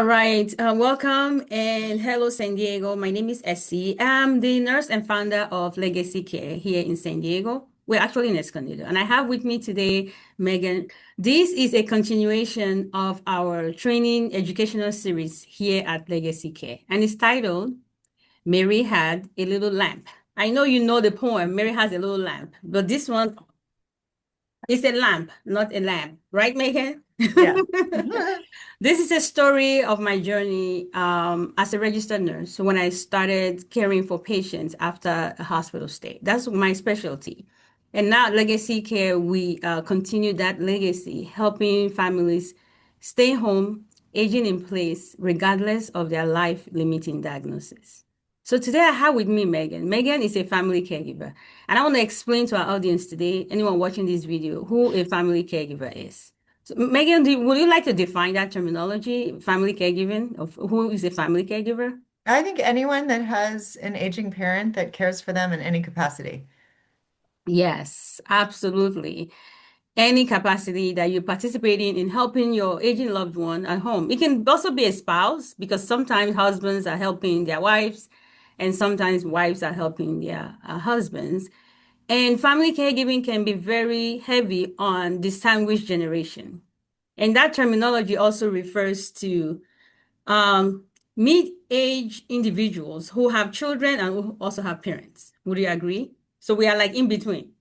All right, welcome and hello, San Diego. My name is Essie. I'm the nurse and founder of Legacy Care here in San Diego. We're actually in Escondido, and I have with me today Megan. This is a continuation of our training educational series here at Legacy Care, and it's titled Mary Had a Little Lamp. I know you know the poem, Mary Has a Little Lamp, but this one is a lamp, not a lamp, right, Megan? Yeah. This is a story of my journey as a registered nurse when I started caring for patients after a hospital stay. That's my specialty. And now at Legacy Care, we continue that legacy, helping families stay home, aging in place, regardless of their life-limiting diagnosis. So today I have with me Megan. Megan is a family caregiver. And I want to explain to our audience today, anyone watching this video, who a family caregiver is. So, Megan, would you like to define that terminology, family caregiving, of who is a family caregiver? I think anyone that has an aging parent that cares for them in any capacity. Yes, absolutely. Any capacity that you're participating in helping your aging loved one at home. It can also be a spouse because sometimes husbands are helping their wives, and sometimes wives are helping their husbands. And family caregiving can be very heavy on the sandwich generation. And that terminology also refers to um, mid-age individuals who have children and who also have parents. Would you agree? So we are like in between.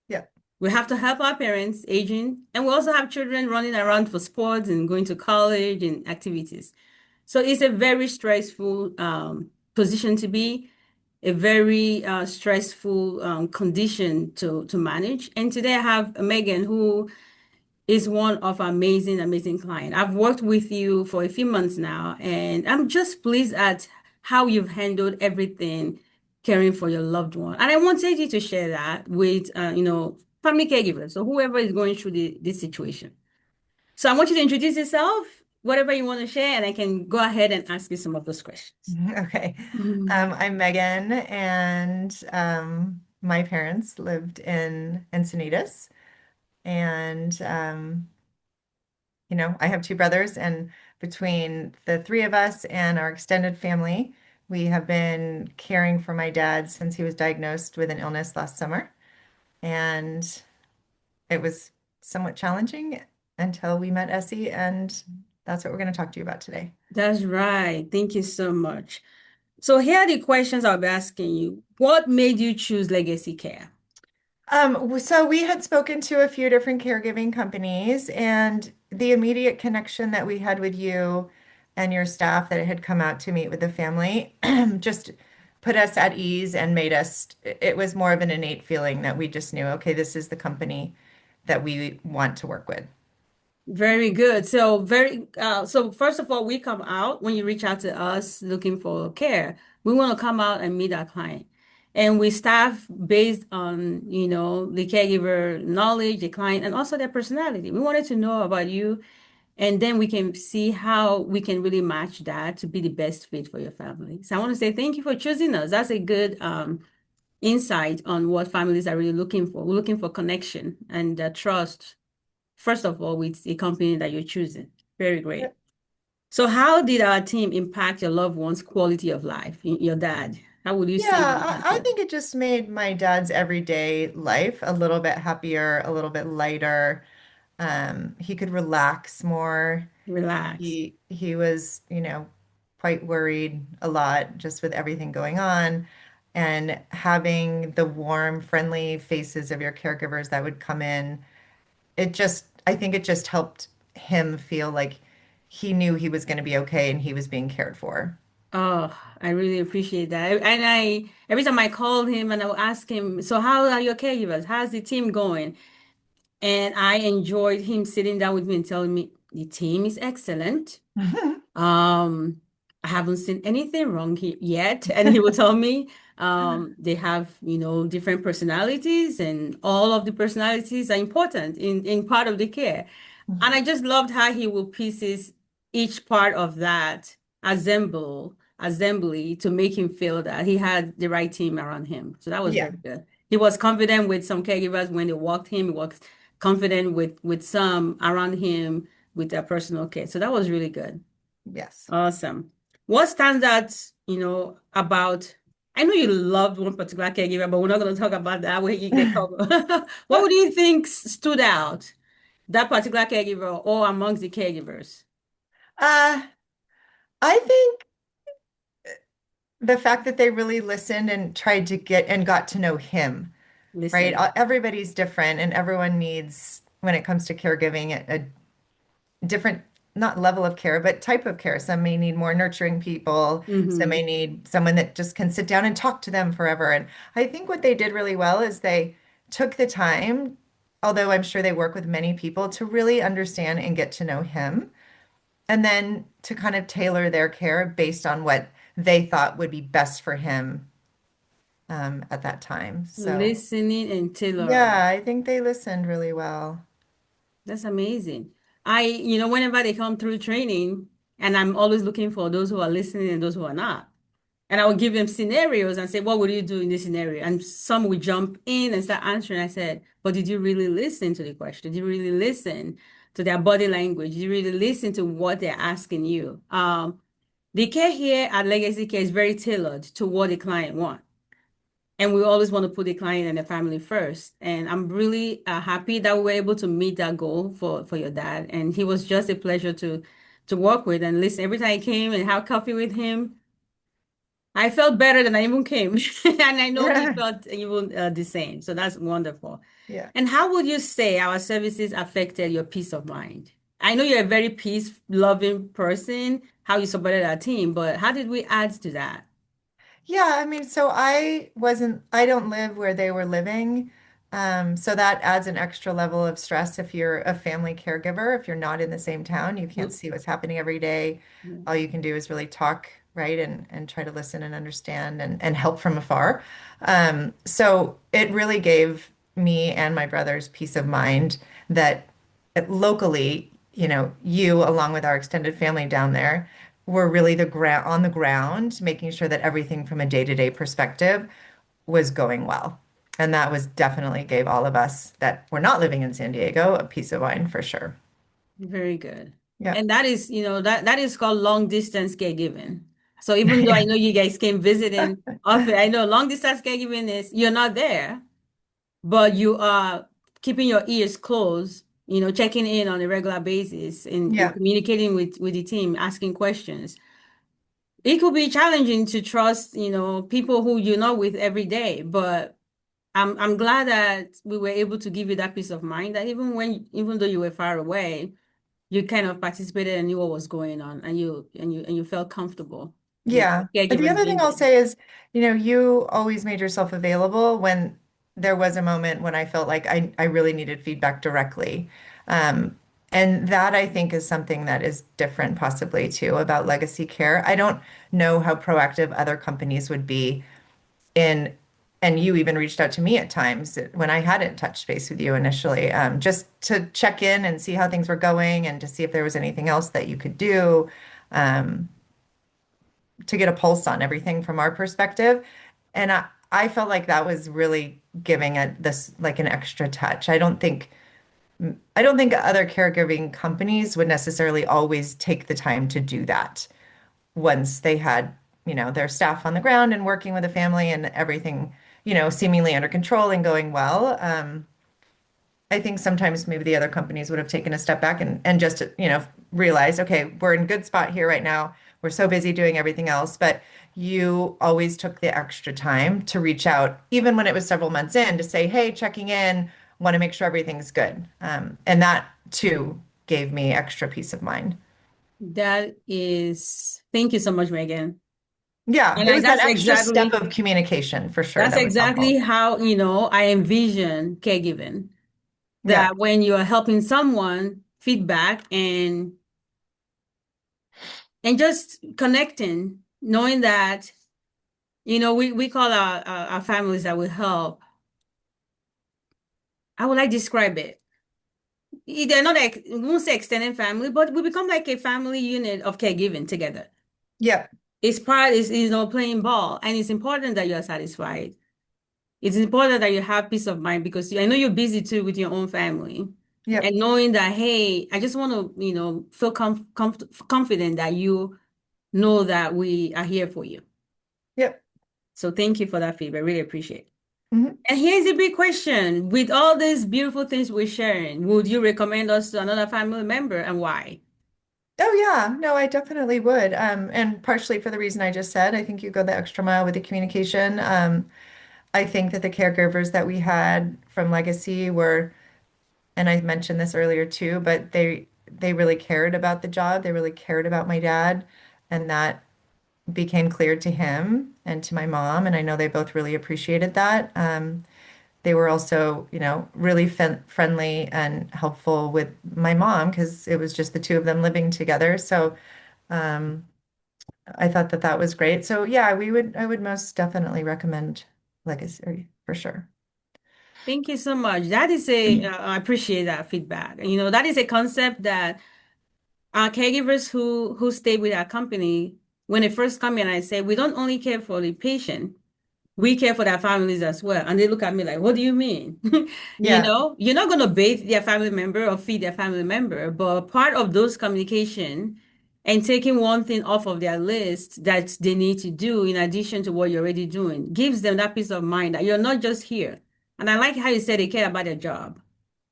Yeah. We have to help our parents aging, and we also have children running around for sports and going to college and activities. So it's a very stressful position to be, a very stressful condition to manage. And today I have Megan, who is one of our amazing, amazing clients. I've worked with you for a few months now, and I'm just pleased at how you've handled everything caring for your loved one. And I wanted you to share that with, family caregivers, so whoever is going through this situation. So I want you to introduce yourself, whatever you want to share, and I can go ahead and ask you some of those questions. Okay. Mhm. I'm Megan, and my parents lived in Encinitas. And, I have two brothers, and between the three of us and our extended family, we have been caring for my dad since he was diagnosed with an illness last summer. And it was somewhat challenging until we met Essie, and that's what we're going to talk to you about today. That's right. Thank you so much. So here are the questions I'll be asking you. What made you choose Legacy Care? So we had spoken to a few different caregiving companies, and the immediate connection that we had with you and your staff that had come out to meet with the family just put us at ease and made us, it was more of an innate feeling that we just knew, okay, this is the company that we want to work with. Very good. So first of all, we come out when you reach out to us looking for care. We want to come out and meet our client. And we staff based on, the caregiver knowledge, the client, and also their personality. We wanted to know about you, and then we can see how we can really match that to be the best fit for your family. So I want to say thank you for choosing us. That's a good insight on what families are really looking for. We're looking for connection and trust first of all, with the company that you're choosing. Very great. So, how did our team impact your loved one's quality of life, your dad? How would you Yeah, say it I impacted? think it just made my dad's everyday life a little bit happier, a little bit lighter. He could relax more. Relax. He was, quite worried a lot just with everything going on. And having the warm, friendly faces of your caregivers that would come in, I think it just helped him feel like he knew he was going to be okay and he was being cared for. Oh, I really appreciate that. And every time I called him and I would ask him, so how are your caregivers? How's the team going? And I enjoyed him sitting down with me and telling me the team is excellent. Um, I haven't seen anything wrong here yet. And he will tell me they have, different personalities, and all of the personalities are important in part of the care. And I just loved how he will pieces each part of that assembly to make him feel that he had the right team around him. So that was Yeah. very good. He was confident with some caregivers when they walked him. He was confident with some around him with their personal care. So that was really good. Yes. Awesome. What stands out, about, I know you loved one particular caregiver, but we're not going to talk about that. They cover. What would you think stood out, that particular caregiver or amongst the caregivers? Uh, I think the fact that they really listened and tried to get and got to know him, right? Listen. Everybody's different and everyone needs, when it comes to caregiving, a different, not level of care, but type of care. Some may need more nurturing people. Some may Hmm. need someone that just can sit down and talk to them forever. And I think what they did really well is they took the time, although I'm sure they work with many people, to really understand and get to know him, and then to kind of tailor their care based on what they thought would be best for him at that time. So, Listening and tailoring. yeah, I think they listened really well. That's amazing. Whenever they come through training, and I'm always looking for those who are listening and those who are not. And I will give them scenarios and say, what would you do in this scenario? And some will jump in and start answering. I said, but did you really listen to the question? Did you really listen to their body language? Did you really listen to what they're asking you? The care here at Legacy Care is very tailored to what the client wants. And we always want to put the client and the family first. And I'm really happy that we were able to meet that goal for your dad. And he was just a pleasure to work with and listen. Every time I came and have coffee with him, I felt better than I even came. And I know he Yeah. felt even the same. So that's wonderful. Yeah. And how would you say our services affected your peace of mind? I know you're a very peace-loving person, how you supported our team, but how did we add to that? Yeah, I mean, so I don't live where they were living. So that adds an extra level of stress if you're a family caregiver. If you're not in the same town, you can't Mm, see what's happening every day. yeah. All you can do is really talk, right? And try to listen and understand and help from afar. So it really gave me and my brothers peace of mind that locally, you along with our extended family down there were really the ground on the ground, making sure that everything from a day-to-day perspective was going well. And that was definitely gave all of us that were not living in San Diego a peace of mind for sure. Very good. Yeah. And that is, that is called long distance caregiving. So even though I Yeah. know you guys came visiting often, I know long distance caregiving is you're not there, but you are keeping your ears closed, checking in on a regular basis and Yeah. communicating with the team, asking questions. It could be challenging to trust, people who you're not with every day, but I'm glad that we were able to give you that peace of mind that even though you were far away, you kind of participated and knew what was going on and you felt comfortable with Yeah. The caregivers other thing being I'll there. say is, you always made yourself available when there was a moment when I felt like I really needed feedback directly. Um, and that I think is something that is different possibly too about legacy care. I don't know how proactive other companies would be in, and you even reached out to me at times when I hadn't touched base with you initially, just to check in and see how things were going and to see if there was anything else that you could do. Um, to get a pulse on everything from our perspective. And I felt like that was really giving it this like an extra touch. I don't think other caregiving companies would necessarily always take the time to do that once they had, their staff on the ground and working with a family and everything, seemingly under control and going well. I think sometimes maybe the other companies would have taken a step back and just, realized, okay, we're in good spot here right now. We're so busy doing everything else, but you always took the extra time to reach out, even when it was several months in, to say, hey, checking in, want to make sure everything's good. And that too gave me extra peace of mind. Thank you so much, Megan. Yeah, And it was that that's extra step exactly of communication for sure that's that was exactly helpful. how, I envision caregiving. Yeah, That when you are helping someone, feedback and just connecting, knowing that, we call our families that we help. How would I describe it? They're not like, we won't say extended family, but we become like a family unit of caregiving together. yeah, It's part is playing ball, and it's important that you are satisfied. It's important that you have peace of mind because I know you're busy too with your own family. Yep. and knowing that, hey, I just want to, feel confident that you know that we are here for you. Yep. So thank you for that feedback. Really appreciate it. Mhm. And here's a big question. With all these beautiful things we're sharing, would you recommend us to another family member and why? Oh yeah, no, I definitely would. And partially for the reason I just said, I think you go the extra mile with the communication. I think that the caregivers that we had from Legacy were, and I mentioned this earlier too, but they really cared about the job. They really cared about my dad, and that became clear to him and to my mom, and I know they both really appreciated that. They were also, really friendly and helpful with my mom because it was just the two of them living together. So um, I thought that that was great. So yeah, I would most definitely recommend Legacy for sure. Thank you so much. I appreciate that feedback. That is a concept that our caregivers who stay with our company, when they first come in, I say, we don't only care for the patient, we care for their families as well. And they look at me like, what do you mean? Yeah, You're not going to bathe their family member or feed their family member, but part of those communication and taking one thing off of their list that they need to do in addition to what you're already doing gives them that peace of mind that you're not just here. And I like how you said they care about their job.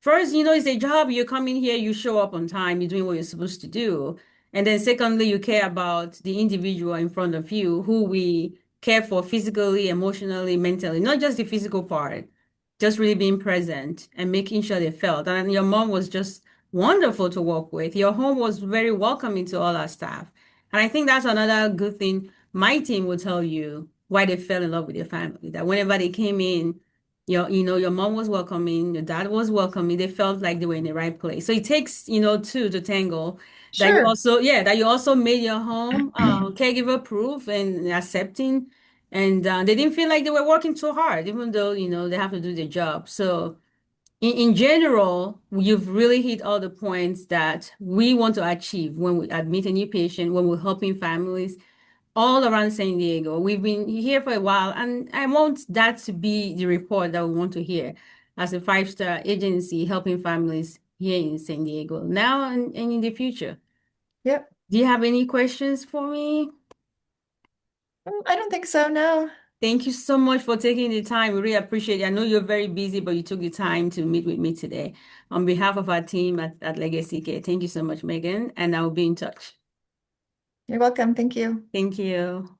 First, it's a job. You come in here, you show up on time, you're doing what you're supposed to do. And then secondly, you care about the individual in front of you who we care for physically, emotionally, mentally, not just the physical part, just really being present and making sure they felt. And your mom was just wonderful to work with. Your home was very welcoming to all our staff. And I think that's another good thing my team will tell you why they fell in love with your family. That whenever they came in, your mom was welcoming, your dad was welcoming. They felt like they were in the right place. So it takes, two to tangle. sure. That you also made your home caregiver proof and accepting, and they didn't feel like they were working too hard, even though they have to do their job. So in general, you've really hit all the points that we want to achieve when we admit a new patient, when we're helping families all around San Diego. We've been here for a while, and I want that to be the report that we want to hear as a five-star agency helping families here in San Diego now and in the future. Yep. Do you have any questions for me? I don't think so, no. Thank you so much for taking the time. We really appreciate it. I know you're very busy, but you took the time to meet with me today. On behalf of our team at Legacy Care, thank you so much, Megan, and I will be in touch. You're welcome. Thank you. Thank you.